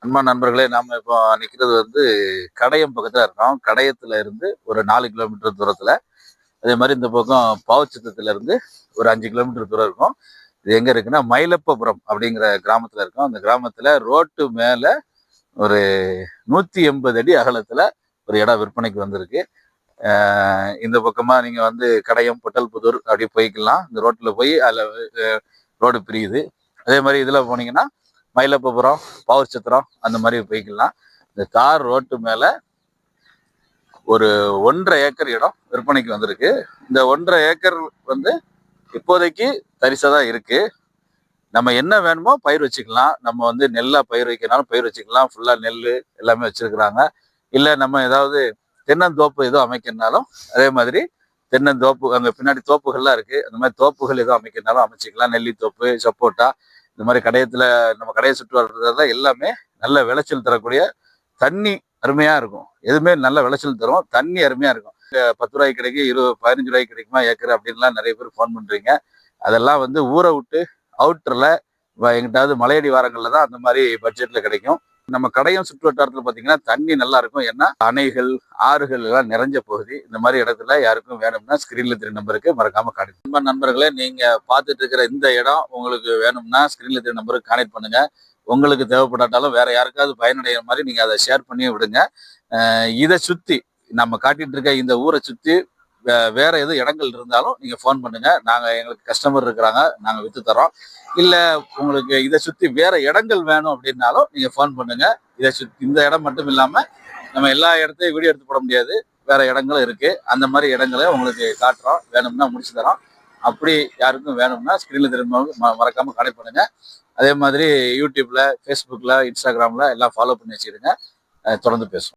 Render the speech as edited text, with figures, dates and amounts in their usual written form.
நண்பர்களே, நாம இப்போ நிக்கிறது வந்து கடையம் பக்கத்துல இருக்கோம். கடையத்துல இருந்து ஒரு 4 கிலோமீட்டர் தூரத்துல. அதே மாதிரி இந்த பக்கம் பாவச்சத்திரத்துல இருந்து ஒரு 5 கிலோமீட்டர் தூரம் இருக்கும். இது எங்க இருக்குன்னா, மயிலப்பபுரம் அப்படிங்கிற கிராமத்துல இருக்கோம். அந்த கிராமத்துல ரோட்டு மேல ஒரு 180 அடி அகலத்துல ஒரு இடம் விற்பனைக்கு வந்திருக்கு. இந்த பக்கமா நீங்க வந்து கடையம், பொட்டல்புதூர் அப்படி போய்க்கலாம். இந்த ரோட்ல போய் அதுல ரோடு பிரியுது. அதே மாதிரி இதுல போனீங்கன்னா மயிலப்பபுரம், பாவூர்சத்திரம் அந்த மாதிரி போய்க்கலாம். இந்த தார் ரோட்டு மேல ஒரு 1.5 ஏக்கர் இடம் விற்பனைக்கு வந்திருக்கு. இந்த 1.5 ஏக்கர் வந்து இப்போதைக்கு தரிசா தான் இருக்கு. நம்ம என்ன வேணுமோ பயிர் வச்சுக்கலாம். நம்ம வந்து நெல்லா பயிர் வைக்கிறனாலும் பயிர் வச்சுக்கலாம். ஃபுல்லா நெல் எல்லாமே வச்சிருக்கிறாங்க. இல்லை நம்ம ஏதாவது தென்னந்தோப்பு எதுவும் அமைக்கிறனாலும் அதே மாதிரி தென்னந்தோப்பு அங்கே பின்னாடி தோப்புகள்லாம் இருக்கு. அந்த மாதிரி தோப்புகள் எதுவும் அமைக்கிறனாலும் அமைச்சிக்கலாம். நெல்லித்தோப்பு, சப்போட்டா, இந்த மாதிரி கடையத்துல நம்ம கடையை சுற்றி வர்றதுல எல்லாமே நல்ல விளைச்சல் தரக்கூடிய தண்ணி அருமையா இருக்கும். எதுவுமே நல்ல விளைச்சல் தரும், தண்ணி அருமையா இருக்கும். 10 ரூபாய்க்கு கிடைக்கும், 15 ரூபாய்க்கு கிடைக்குமா ஏக்கர் அப்படின்லாம் நிறைய பேர் ஃபோன் பண்றீங்க. அதெல்லாம் வந்து ஊரை விட்டு அவுட்டர்ல எங்கிட்டாவது மலையடி வாரங்கள்ல தான் அந்த மாதிரி பட்ஜெட்ல கிடைக்கும். நம்ம கடையும் சுற்று வட்டாரத்துல பாத்தீங்கன்னா தண்ணி நல்லா இருக்கும். ஏன்னா அணைகள், ஆறுகள் எல்லாம் நிறைஞ்ச பகுதி. இந்த மாதிரி இடத்துல யாருக்கும் வேணும்னா ஸ்கிரீன்ல தெரிய நம்பருக்கு மறக்காம கான்டெக்ட். நண்பர்களே, நீங்க பார்த்துட்டு இருக்கிற இந்த இடம் உங்களுக்கு வேணும்னா ஸ்கிரீன்ல தெரிய நம்பருக்கு கான்டெக்ட் பண்ணுங்க. உங்களுக்கு தேவைப்படாட்டாலும் வேற யாருக்காவது பயனடைகிற மாதிரி நீங்க அதை ஷேர் பண்ணி விடுங்க. இதை சுத்தி நம்ம காட்டிட்டு இருக்க இந்த ஊரை சுத்தி வேற எதுவும் இடங்கள் இருந்தாலும் நீங்க ஃபோன் பண்ணுங்க. நாங்க எங்களுக்கு கஸ்டமர் இருக்கிறாங்க, நாங்க வித்து தரோம். இல்ல உங்களுக்கு இதை சுத்தி வேற இடங்கள் வேணும் அப்படின்னாலும் நீங்க ஃபோன் பண்ணுங்க. இதை சுத்தி இந்த இடம் மட்டும் இல்லாம நம்ம எல்லா இடத்தையும் வீடியோ எடுத்து போட முடியாது, வேற இடங்களும் இருக்கு. அந்த மாதிரி இடங்களை உங்களுக்கு காட்டுறோம். வேணும்னா முடிச்சு தரோம். அப்படி யாருக்கும் வேணும்னா ஸ்கிரீன்ல திரும்ப மறக்காம கான்டெக்ட் பண்ணுங்க. அதே மாதிரி யூடியூப்ல, ஃபேஸ்புக்ல, இன்ஸ்டாகிராம்ல எல்லாம் ஃபாலோ பண்ணி வச்சுருங்க. தொடர்ந்து பேசுவோம்.